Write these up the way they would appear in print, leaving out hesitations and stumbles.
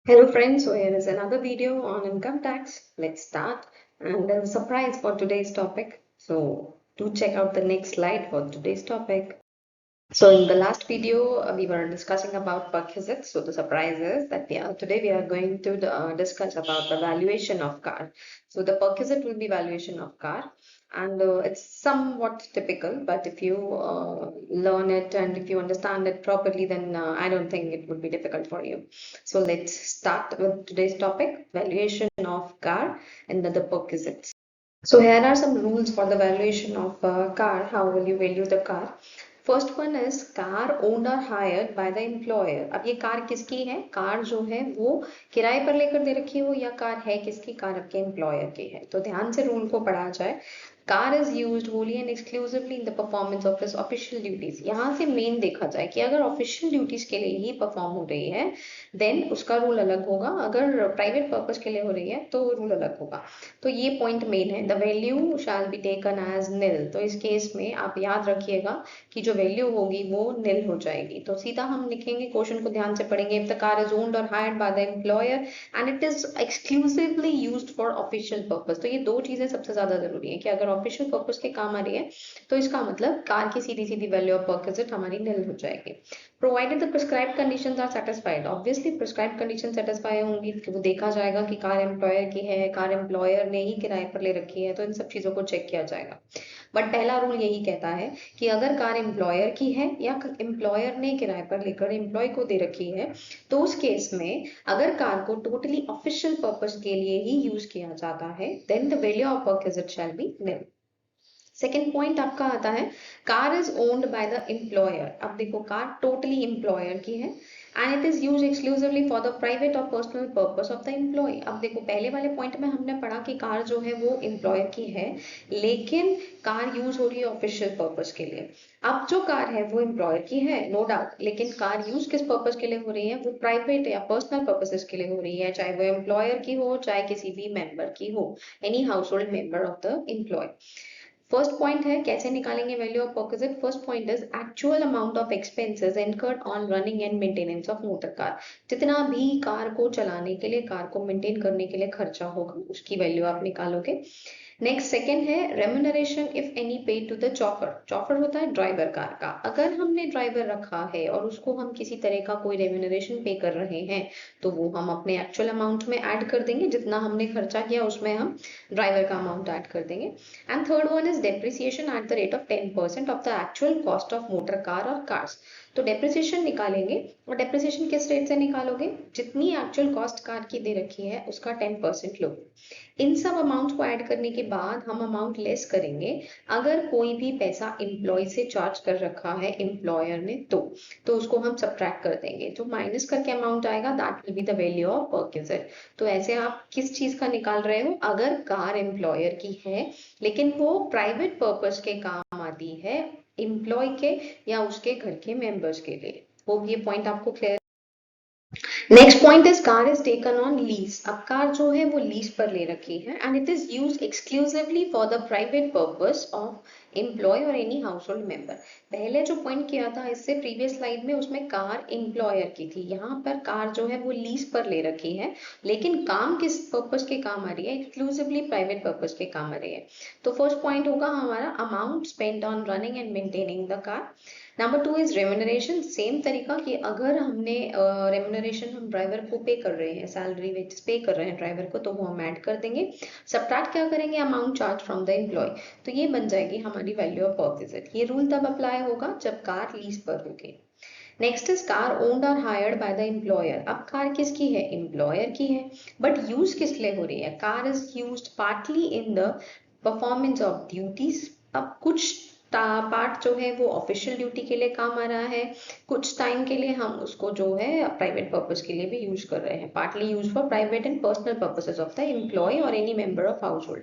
Hello friends, so here is another video on income tax. Let's start. And there's a surprise for today's topic. So do check out the next slide for today's topic. So in the last video, we were discussing about perquisites. So the surprise is that today we are going to discuss about the valuation of car. So the perquisite will be valuation of car, and it's somewhat typical. But if you learn it and if you understand it properly, then I don't think it would be difficult for you. So let's start with today's topic: valuation of car and the perquisites. So here are some rules for the valuation of a car. How will you value the car? First one is car owned और hired by the employer. अब ये car किसकी है? Car जो है वो किराए पर लेकर दे रखी हो या कार है किसकी? कार आपके एम्प्लॉयर की है। तो ध्यान से रूल को पढ़ा जाए। Car is used Holi and exclusively in the performance of his official duties. यहाँ से मेन देखा जाए कि अगर ऑफिशियल ड्यूटीज के लिए ही परफॉर्म हो रही है देन उसका रूल अलग होगा, अगर प्राइवेट पर्पज के लिए हो रही है तो रूल अलग होगा। तो ये पॉइंट मेन है। The value shall be taken as nil. तो इस केस में आप याद रखिएगा कि जो वैल्यू होगी वो निल हो जाएगी। तो सीधा हम लिखेंगे, क्वेश्चन को ध्यान से पढ़ेंगे। If the car is owned और hired by the employer and it is exclusively used for official purpose. तो ये दो चीजें सबसे ज्यादा जरूरी है कि अगर ऑफिशियल पर्पज के काम आ रही है तो इसका मतलब कार की सीधी सीधी वैल्यू ऑफ परक्विजिट हमारी निल हो जाएगी। Provided the prescribed conditions are satisfied. Obviously prescribed condition satisfy होंगी, वो देखा जाएगा कि कार एम्प्लॉयर की है, कार एम्प्लॉयर ने ही किराए पर ले रखी है, तो इन सब चीजों को चेक किया जाएगा। बट पहला रूल यही कहता है कि अगर कार एम्प्लॉयर की है या एम्प्लॉयर ने किराए पर लेकर एम्प्लॉय को दे रखी है तो उस केस में अगर कार को टोटली ऑफिशियल पर्पज के लिए ही यूज किया जाता है then the value of perquisite shall be nil. Second point आपका आता है car is owned by the employer. अब देखो कार टोटली एम्प्लॉयर की है and it is use exclusively for the private और personal purpose of the employee. अब देखो पहले वाले पॉइंट में हमने पढ़ा कि कार जो है वो एम्प्लॉयर की है लेकिन कार यूज हो रही है ऑफिशियल पर्पस के लिए। अब जो कार है वो एम्प्लॉयर की है नो डाउट, लेकिन कार यूज किस पर्पस के लिए हो रही है? वो प्राइवेट या पर्सनल पर्पसेस के लिए हो रही है, चाहे वो एम्प्लॉयर की हो चाहे किसी भी मेंबर की हो, any household member of the employee. First point है कैसे निकालेंगे value of perquisite. First point is actual amount of expenses incurred on running and maintenance of motor car. जितना भी कार को चलाने के लिए, कार को मेंटेन करने के लिए खर्चा होगा उसकी वैल्यू आप निकालोगे। Next second is remuneration if any paid to the chauffeur. Chauffeur होता है ड्राइवर कार का। अगर हमने ड्राइवर रखा है और उसको हम किसी तरह का कोई रेम्यूनरेशन पे कर रहे हैं तो वो हम अपने एक्चुअल अमाउंट में ऐड कर देंगे, जितना हमने खर्चा किया उसमें हम ड्राइवर का अमाउंट ऐड कर देंगे। And third one is depreciation at the rate of 10% of the actual cost of motor car और कार्स। तो डेप्रिसिएशन निकालेंगे और डेप्रिसिएशन किस रेट से निकालोगे? जितनी एक्चुअल कॉस्ट कार की दे रखी है उसका 10% लो। इन सब अमाउंट को ऐड करने के बाद हम अमाउंट लेस करेंगे अगर कोई भी पैसा एम्प्लॉय से चार्ज कर रखा है एम्प्लॉयर ने तो उसको हम सब्ट्रैक्ट कर देंगे। तो माइनस करके अमाउंट आएगा, that will be the value of perquisite. तो ऐसे आप किस चीज का निकाल रहे हो? अगर कार एम्प्लॉयर की है लेकिन वो प्राइवेट पर्पस के काम आती है एम्प्लॉय के या उसके घर के मेंबर्स के लिए। होप ये पॉइंट आपको clear. Next point is car is taken on lease. अब कार जो है वो लीज पर ले रखी है and it is use exclusively for the private purpose of employee और एनी हाउस होल्ड मेंबर। पहले जो पॉइंट किया था इससे प्रीवियस स्लाइड में उसमें कार एम्प्लॉयर की थी, यहाँ पर कार जो है वो लीज पर ले रखी है लेकिन काम किस पर्पस के काम आ रही है? एक्सक्लूसिवली प्राइवेट पर्पस के काम आ रही है। तो फर्स्ट पॉइंट होगा हमारा amount spend on running and maintaining the car. Number two is remuneration. Same तरीका कि अगर हमने रेम्यूनरेशन हम ड्राइवर को पे कर रहे हैं, सैलरी वेजेस पे कर रहे हैं ड्राइवर को, तो वो हम ऐड कर देंगे। सब्ट्रैक्ट क्या करेंगे? Amount charge from the employee. तो ये बन जाएगी हमारी वैल्यू ऑफ परक्विजिट। ये रूल तब अप्लाई होगा जब कार लीज पर होगी। नेक्स्ट इज कार ओन्ड और हायर्ड बाय द एम्प्लॉयर। अब कार किसकी है? एम्प्लॉयर की है बट यूज किस लिए हो रही है? Car is used partly in the performance of duties. अब कुछ पार्ट जो है वो ऑफिशियल ड्यूटी के लिए काम आ रहा है, कुछ टाइम के लिए हम उसको जो है प्राइवेट पर्पस के लिए भी यूज कर रहे हैं। Partly use for private and personal purposes of the employee और any member of household.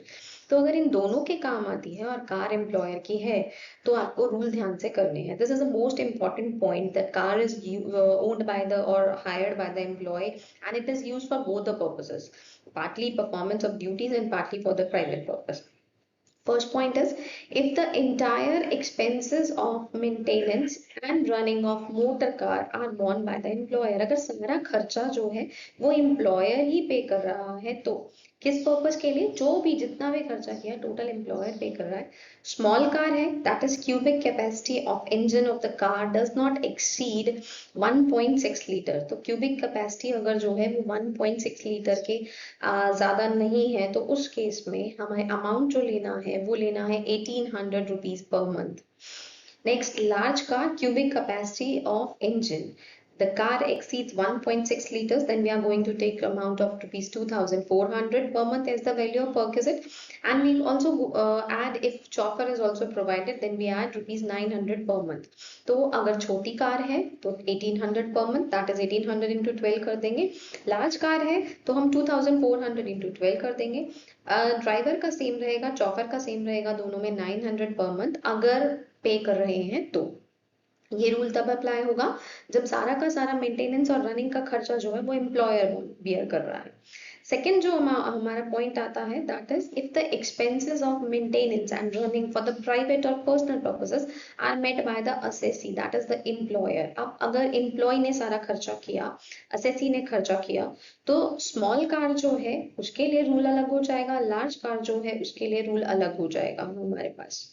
तो अगर इन दोनों के काम आती है और कार एम्प्लॉयर की है तो आपको रूल ध्यान से करने हैं। This is the most important point that car is owned by the और hired by the employee and it is used for both the purposes, partly performance of duties and partly for the private purpose. First point is, if the entire expenses of maintenance and running of motor car are borne by the employer, अगर सारा खर्चा जो है वो employer ही पे कर रहा है तो किस पर्पस के लिए, जो भी जितना भी खर्चा किया टोटल एम्प्लॉयर पे कर रहा है. स्मॉल कार है, that is cubic capacity of engine of the car does not exceed 1.6 litre. तो क्यूबिक कैपेसिटी अगर जो है वो 1.6 लीटर के ज्यादा नहीं है तो उस केस में हमें अमाउंट जो लेना है वो लेना है 1800 rupees per month. Next, large car cubic capacity of engine. The car exceeds 1.6 liters, then we are going to take amount of rupees 2400 per month as the value of perquisite. And we also add, if chauffeur is also provided, then we add rupees 900 per month. तो अगर छोटी car है तो 1800 per month, that is 1800 into 12 कर देंगे. Large car है तो हम 2400 into 12 कर देंगे. ड्राइवर का सेम रहेगा, चौफर का सेम रहेगा, दोनों में 900 पर मंथ अगर पे कर रहे हैं तो. ये रूल तब अप्लाई होगा जब सारा का सारा मेंटेनेंस और रनिंग का खर्चा जो है वो एम्प्लॉयर बियर कर रहा है. सेकेंड जो हमारा पॉइंट आता है, that is if the expenses of maintenance and running for the private और personal purposes are met by the assessee, that is the employer. अब अगर एम्प्लॉय ने सारा खर्चा किया, असेसी ने खर्चा किया, तो स्मॉल कार जो है उसके लिए रूल अलग हो जाएगा, लार्ज कार जो है उसके लिए रूल अलग हो जाएगा हमारे पास.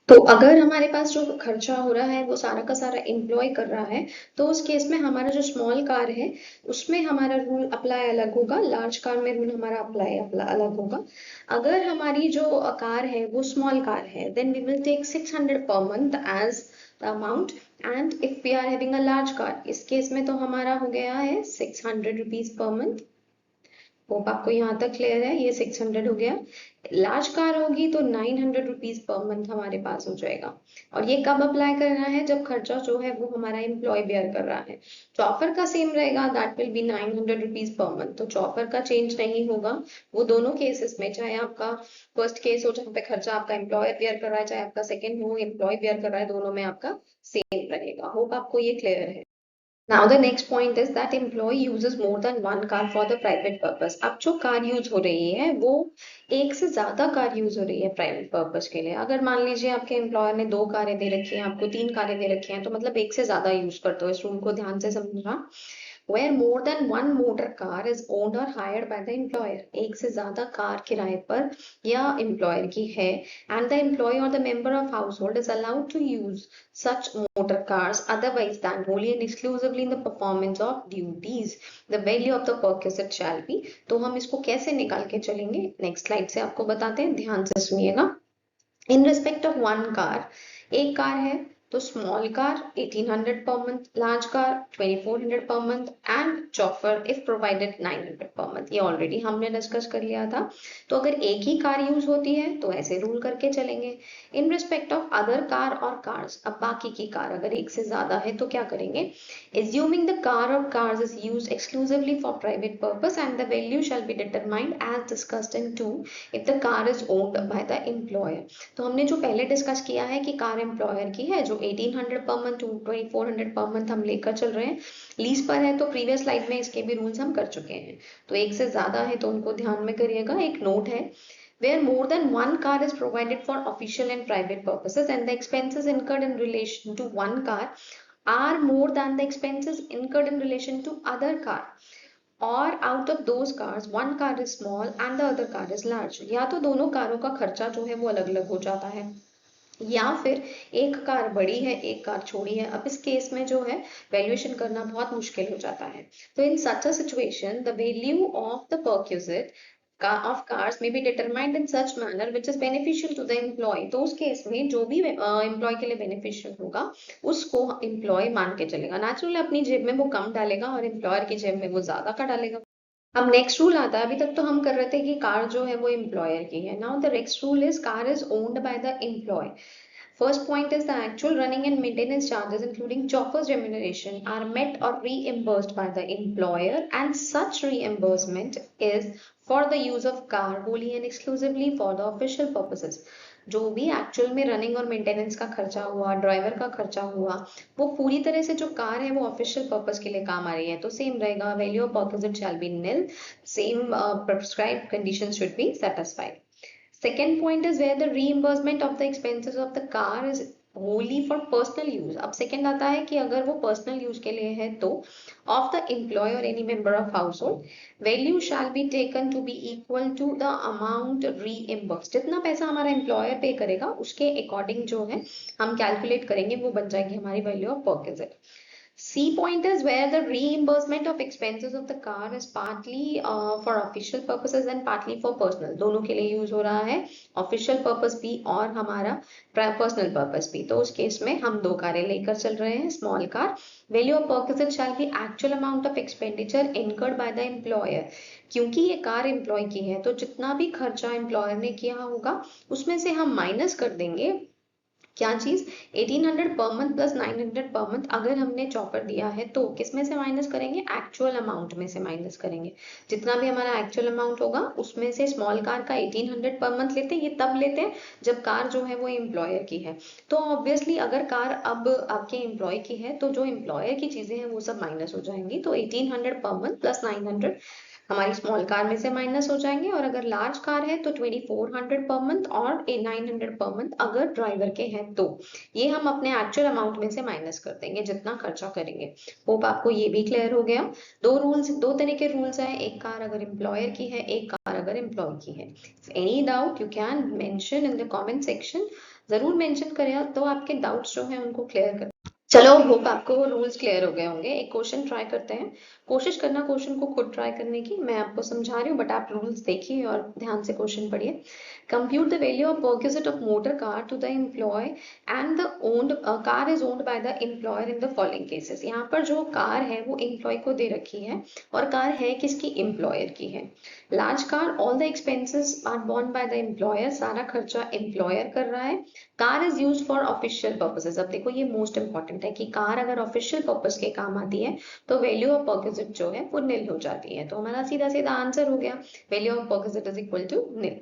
तो अगर हमारे पास जो खर्चा हो रहा है वो सारा का सारा एम्प्लॉय कर रहा है तो उस केस में हमारा जो स्मॉल कार है उसमें हमारा रूल अप्लाई अलग होगा, लार्ज कार में रूल हमारा अप्लाई अलग होगा. अगर हमारी जो कार है वो स्मॉल कार है, देन वी विल टेक 600 पर month as the amount. And if we are having a large car, इस केस में तो हमारा हो गया है 600 रुपीज पर मंथ. होप आपको यहाँ तक क्लियर है, ये 600 हो गया. लार्ज कार होगी तो 900 रुपीज पर मंथ हमारे पास हो जाएगा. और ये कब अप्लाई करना है, जब खर्चा जो है वो हमारा एम्प्लॉय बेयर कर रहा है. चौफर का सेम रहेगा, that will B 900 rupees per month. तो चौफर का चेंज नहीं होगा. वो दोनों केसेस में, चाहे आपका फर्स्ट केस हो जहाँ पे खर्चा आपका एम्प्लॉयर बेयर कर रहा है, चाहे आपका सेकेंड हो एम्प्लॉय बेयर कर रहा है, दोनों में आपका सेम रहेगा. होप आपको ये क्लियर है. Now the next point is that employee uses more than one car for the private purpose. अब जो कार यूज हो रही है वो एक से ज्यादा कार यूज हो रही है प्राइवेट पर्पस के लिए. अगर मान लीजिए आपके एम्प्लॉयर ने 2 कारें दे रखी हैं, आपको 3 कारें दे रखी हैं, तो मतलब एक से ज्यादा यूज करते हो. इस रूल को ध्यान से समझना. Where more than one motor car is owned or hired by the employer, एक से ज्यादा कार किराए पर या एम्प्लॉयर की है, and the employee or the member of household is allowed to use such motor cars otherwise than wholly and exclusively in the performance of duties, the value of the perquisite shall be. तो हम इसको कैसे निकाल के चलेंगे, next slide से आपको बताते हैं, ध्यान से सुनिएगा. In respect of one car, एक कार है तो small car 1800 per month, large car 2400 per month and chauffeur if provided 900 per month. ये ऑलरेडी हमने डिस्कस कर लिया था. तो अगर एक ही कार यूज होती है तो ऐसे रूल करके चलेंगे. In respect of other car और कार्स, अब बाकी की कार अगर एक से ज्यादा है तो क्या करेंगे, एज्यूमिंग द कार और cars is use exclusively for private purpose and the value shall be determined as discussed in 2 if the car is owned by the employer. तो हमने जो पहले डिस्कस किया है कि कार एम्प्लॉयर की है, जो 1800 पर मंथ 2400 पर मंथ हम लेकर चल रहे हैं, लीज पर है तो प्रीवियस स्लाइड में इसके भी रूल्स हम कर चुके हैं. तो एक से ज्यादा है तो उनको ध्यान में करिएगा. एक नोट है, where more than one car is provided for official and private purposes and the expenses incurred in relation to one car are more than the expenses incurred in relation to other car, और out of those cars one car is small and the other car is large. या तो दोनों कारों का खर्चा जो है वो अलग अलग हो जाता है, या फिर एक कार बड़ी है एक कार छोटी है. अब इस केस में जो है वैल्यूएशन करना बहुत मुश्किल हो जाता है. तो in such a situation the value of the perquisite of cars may be determined in such manner which is beneficial to the employee. तो उस केस में जो भी एम्प्लॉय के लिए बेनिफिशियल होगा उसको एम्प्लॉय मान के चलेगा. नेचुरली अपनी जेब में वो कम डालेगा और एम्प्लॉयर की जेब में वो ज्यादा का डालेगा. अब नेक्स्ट रूल आता है, अभी तक तो हम कर रहे थे कि कार जो है वो एम्प्लॉयर की है. Now the next rule is car is owned by the employee. First point is the actual running and maintenance charges, including chauffeur's remuneration, are met or reimbursed by the employer, and such reimbursement is for the use of car wholly and exclusively for the official purposes. जो भी actual में running और maintenance का खर्चा हुआ, driver का खर्चा हुआ, वो पूरी तरह से जो कार है वो ऑफिशियल पर्पस के लिए काम आ रही है तो सेम रहेगा. Value of perquisite shall be nil, same prescribed conditions should be satisfied. Second point is where the reimbursement of the expenses of the car is wholly for personal use. अब second आता है कि अगर वो personal use के लिए है तो of the employee or any member of household, value shall be taken to be equal to the amount reimbursed. जितना पैसा हमारा employer पे करेगा उसके according जो है हम calculate करेंगे, वो बन जाएगी हमारी value of perquisite. C point is where the reimbursement of expenses of the car is partly for official purposes and partly for personal. दोनों के लिए यूज हो रहा है, ऑफिशियल पर्पस भी और हमारा पर्सनल पर्पस भी. तो उस केस में हम दो कारें लेकर चल रहे हैं. Small car, value of perquisite shall B actual amount of expenditure incurred by the employer. क्योंकि ये कार एम्प्लॉय की है तो जितना भी खर्चा एम्प्लॉयर ने किया होगा उसमें से हम माइनस कर देंगे क्या चीज, 1800 per month plus 900 per month. अगर हमने चॉपर दिया है तो किस में से माइनस करेंगे, एक्चुअल अमाउंट में से माइनस करेंगे. जितना भी हमारा एक्चुअल अमाउंट होगा उसमें से स्मॉल कार का 1800 पर मंथ लेते हैं. ये तब लेते हैं जब कार जो है वो एम्प्लॉयर की है. तो ऑब्वियसली अगर कार अब आपके एम्प्लॉय की है तो जो एम्प्लॉयर की चीजें हैं वो सब माइनस हो जाएंगी. तो 1800 पर मंथ प्लस 900 हमारी स्मॉल कार में से माइनस हो जाएंगे. और अगर लार्ज कार है तो 2400 पर मंथ और 900 पर मंथ अगर ड्राइवर के हैं तो ये हम अपने एक्चुअल अमाउंट में से माइनस कर देंगे जितना खर्चा करेंगे. होप आपको ये भी क्लियर हो गया. दो तरह के रूल्स हैं, एक कार अगर एम्प्लॉयर की है, एक कार अगर एम्प्लॉय की है. Any doubt you can mention in the comment section. जरूर मेंशन करें तो आपके डाउट्स जो हैं उनको क्लियर कर. चलो, होप आपको रूल्स क्लियर हो गए होंगे. एक क्वेश्चन ट्राई करते हैं. कोशिश करना क्वेश्चन को खुद ट्राई करने की. मैं आपको समझा रही हूँ बट आप रूल्स देखिए और ध्यान से क्वेश्चन पढ़िए. Compute the value of perquisite of motor car to the employee and the owned car is owned by the employer in the following cases. यहाँ पर जो कार है वो एम्प्लॉय को दे रखी है और कार है किसकी, एम्प्लॉयर की है. Large car, all the expenses are borne by the employer. सारा खर्चा एम्प्लॉयर कर रहा है. Car is use for official purposes. अब देखो ये मोस्ट इंपॉर्टेंट है कि कार अगर ऑफिशियल पर्पस के काम आती है तो वैल्यू ऑफ परक्विजिट जो है वो निल हो जाती है. तो हमारा सीधा सीधा आंसर हो गया, value of perquisite is equal to nil.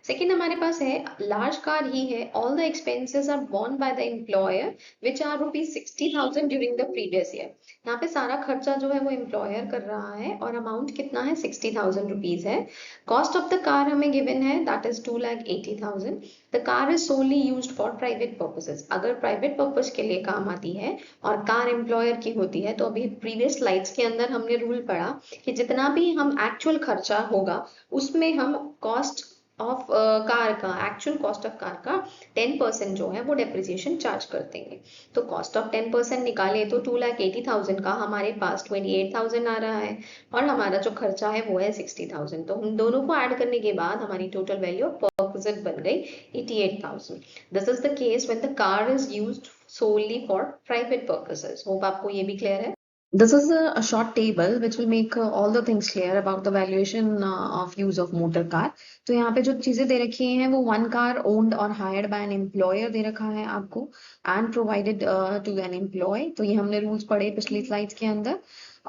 Second हमारे पास है लार्ज कार ही है, all the expenses are borne by the employer which are ₹60,000 during the previous year. यहाँ पे सारा खर्चा जो है वो एम्प्लॉयर कर रहा है और अमाउंट कितना है, ₹60,000 है. कॉस्ट ऑफ द कार हमें गिवन है that is 2,80,000. The car is solely used for private purposes. अगर प्राइवेट पर्पस के लिए काम आती है और कार एम्प्लॉयर की होती है तो अभी प्रीवियस स्लाइड्स के अंदर हमने रूल पढ़ा कि जितना भी हम एक्चुअल खर्चा होगा उसमें हम कॉस्ट ऑफ कार का, एक्चुअल कॉस्ट ऑफ कार का 10% जो है वो डेप्रिसिएशन चार्ज कर देंगे. तो कॉस्ट ऑफ 10% निकाले तो 2,80,000 का हमारे पास 28,000 आ रहा है और हमारा जो खर्चा है वो है 60,000. तो हम दोनों को ऐड करने के बाद हमारी टोटल वैल्यू ऑफ परक्विजिट बन गई 88,000. This is the case when the car is used solely for private purposes. Hope आपको ये भी clear है. This is a short table which will make all the things clear about the valuation of use of motor car. तो यहाँ पे जो चीजें दे रखी हैं वो one car owned or hired by an employer दे रखा है आपको and provided to an employee. तो ये हमने rules पढ़े पिछली slides के अंदर.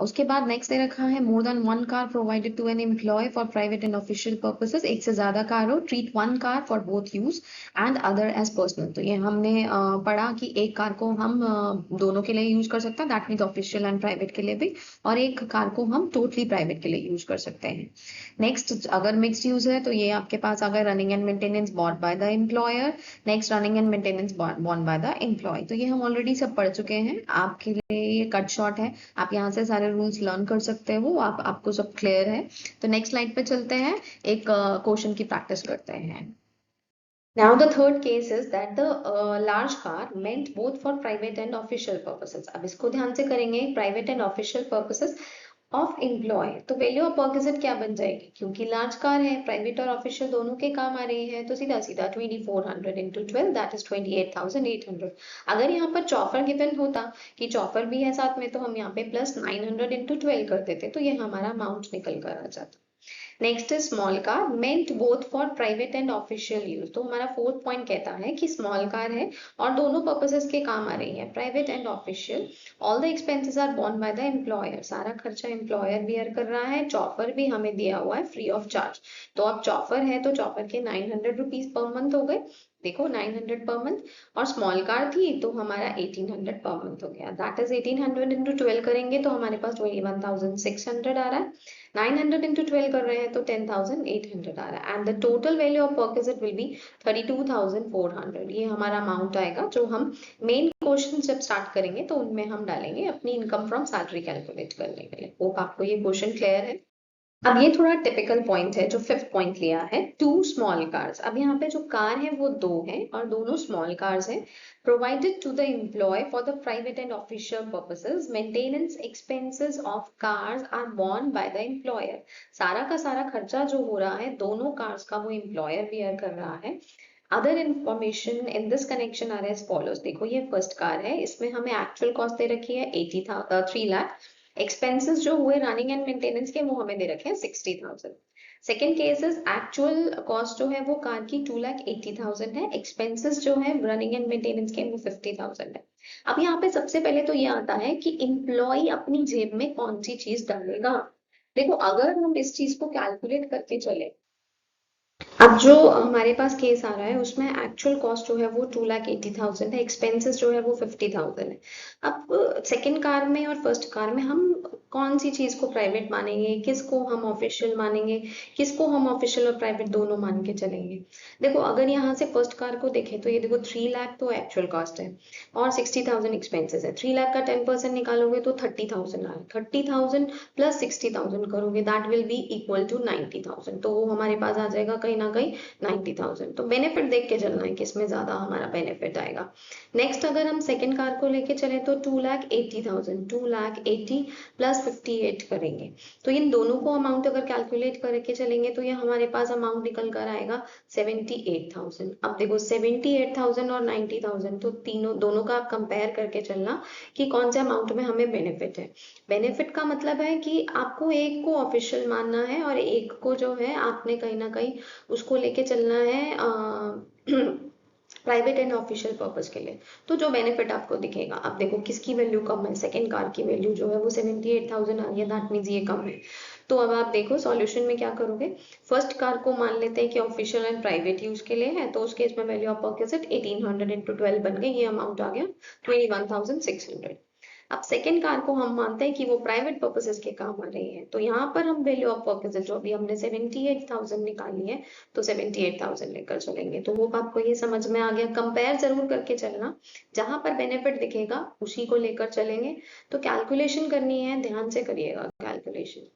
उसके बाद नेक्स्ट दे रखा है more than one car provided to an employee for private and official purposes. एक से ज्यादा कार हो, treat one car for both use and other as personal. तो ये हमने पढ़ा कि एक कार को हम दोनों के लिए यूज कर सकते हैं, that means official and private के लिए भी, और एक कार को हम टोटली प्राइवेट के लिए यूज कर सकते हैं. नेक्स्ट अगर मिक्स्ड यूज है तो ये आपके पास अगर running and maintenance borne by the employer, next running and maintenance borne by the employee. तो ये हम ऑलरेडी सब पढ़ चुके हैं, आपके लिए ये कट शॉर्ट है, आप यहाँ से सारे रूल्स लर्न कर सकते हो. आपको सब क्लियर है. तो नेक्स्ट स्लाइड पे चलते हैं, एक क्वेश्चन की प्रैक्टिस करते हैं. Now the third case is that the large car meant both for private and official purposes. अब इसको ध्यान से करेंगे, private and official purposes of employee. तो वैल्यू ऑफ परक्विजिट क्या बन जाएगी, क्योंकि लार्ज कार है, प्राइवेट और ऑफिशियल दोनों के काम आ रही है, तो सीधा सीधा 2400 into 12 दैट इज 28,800. अगर यहाँ पर चॉफर गिवन होता कि चॉफर भी है साथ में तो हम यहाँ पे प्लस 900 into 12 कर देते तो ये हमारा अमाउंट निकल कर आ जाता. Next is small car meant both for private and official use. तो हमारा फोर्थ पॉइंट कहता है कि स्मॉल कार है और दोनों पर्पसेस के काम आ रही है, private and official. All the expenses are borne by the employer. सारा खर्चा एम्प्लॉयर बियर कर रहा है. चॉफर भी हमें दिया हुआ है फ्री ऑफ चार्ज. तो अब चॉफर है तो चॉफर के ₹900 पर मंथ हो गए. देखो 900 पर मंथ, और स्मॉल कार थी तो हमारा 1800 पर मंथ हो गया। दैट इज 1800 इंटू 12 करेंगे तो हमारे पास 21,600 आ रहा है। 900 इंटू 12 कर रहे हैं तो 10,800 आ रहा है, and the total value of perquisite will be 32,400। ये हमारा अमाउंट आएगा जो हम मेन क्वेश्चन जब स्टार्ट करेंगे तो उनमें हम डालेंगे अपनी इनकम फ्रॉम सैलरी कैलकुलेट करने के लिए। होप आपको ये क्वेश्चन क्लियर है। अब ये थोड़ा टिपिकल पॉइंट है जो फिफ्थ पॉइंट लिया है, टू स्मॉल कार्स। अब यहाँ पे जो कार है वो दो है और दोनों स्मॉल कार्स हैं। Provided to the employee for the private and official purposes, maintenance expenses of cars are borne by the employer. सारा का सारा खर्चा जो हो रहा है दोनों कार्स का वो एम्प्लॉयर बियर कर रहा है। Other information in this connection are as follows. देखो ये फर्स्ट कार है, इसमें हमें एक्चुअल कॉस्ट दे रखी है 3 लाख। एक्सपेंसेस जो हुए रनिंग एंड मेंटेनेंस के वो हमें दे रखे हैं 60,000। Second case is actual cost जो है वो कार की 2,80,000 है, एक्सपेंसेस जो है रनिंग एंड मेंटेनेंस के वो 50,000 है। अब यहाँ पे सबसे पहले तो ये आता है कि एम्प्लॉय अपनी जेब में कौन सी चीज डालेगा। देखो अगर हम इस चीज को कैलकुलेट करके चले, अब जो हमारे पास केस आ रहा है उसमें एक्चुअल कॉस्ट जो है वो 2,80,000 है, एक्सपेंसेस जो है वो 50,000 है। अब सेकंड कार में और फर्स्ट कार में हम कौन सी चीज को प्राइवेट मानेंगे, किसको हम ऑफिशियल मानेंगे, किसको हम ऑफिशियल और प्राइवेट दोनों मान के चलेंगे। देखो अगर यहाँ से फर्स्ट कार को देखें तो ये देखो 3 लाख तो एक्चुअल कॉस्ट है और 60,000 एक्सपेंसेस है। 3 लाख का 10% निकालोगे तो 30,000 आए, 30,000 प्लस 60,000 करोगे that will be equal to 90,000। तो वो हमारे पास आ जाएगा कहीं ना कहीं 90,000। तो बेनिफिट देख के चलना है किसमें ज्यादा हमारा बेनिफिट आएगा। नेक्स्ट अगर हम सेकंड कार को लेके चले तो 2,80,000, 2,80,000 प्लस 58 करेंगे तो इन दोनों को अमाउंट अगर कैलकुलेट करके चलेंगे तो ये हमारे पास अमाउंट निकल कर आएगा 78,000। अब देखो 78,000 और 90,000 तो तीनों दोनों का आप कंपेयर करके चलना कि कौन से अमाउंट में हमें बेनिफिट है। बेनिफिट का मतलब है कि आपको एक को ऑफिशियल मानना है और एक को जो है आपने कहीं ना कहीं उसको लेके चलना है प्राइवेट एंड ऑफिशियल पर्पज के लिए। तो जो बेनिफिट आपको दिखेगा, अब देखो किसकी वैल्यू कम है, सेकंड कार की वैल्यू जो है वो 78,000 आ रही है, दैट मीन्स ये कम है। तो अब आप देखो सॉल्यूशन में क्या करोगे, फर्स्ट कार को मान लेते हैं कि ऑफिशियल एंड प्राइवेट यूज के लिए है तो उस केस में वैल्यू ऑफ परक्विजिट 1800 इंटू 12 बन गई, ये अमाउंट आ गया 21,600। अब सेकेंड कार को हम मानते हैं कि वो प्राइवेट पर्पसेस के काम आ रही है तो यहाँ पर हम वैल्यू ऑफ परक्विजिट जो अभी हमने 78,000 निकाली है तो 78,000 लेकर चलेंगे। तो वो आपको ये समझ में आ गया। कंपेयर जरूर करके चलना, जहां पर बेनिफिट दिखेगा उसी को लेकर चलेंगे। तो कैलकुलेशन करनी है, ध्यान से करिएगा calculation.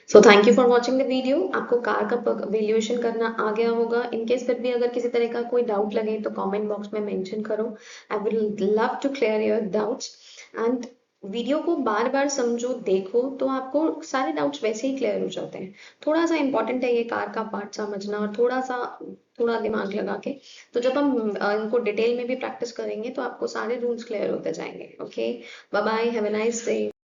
So thank you for watching the video. आपको कार का वैल्यूएशन करना आ गया होगा। इनकेस फिर भी अगर किसी तरह का कोई डाउट लगे तो कमेंट बॉक्स में मेंशन करो। I will love to clear your doubts. And video को बार बार समझो, देखो तो आपको सारे डाउट्स वैसे ही क्लियर हो जाते हैं। थोड़ा सा इंपॉर्टेंट है ये कार का पार्ट समझना और थोड़ा दिमाग लगा के। तो जब हम इनको डिटेल में भी प्रैक्टिस करेंगे तो आपको सारे रूल्स क्लियर होते जाएंगे। Okay, bye bye, have a nice day.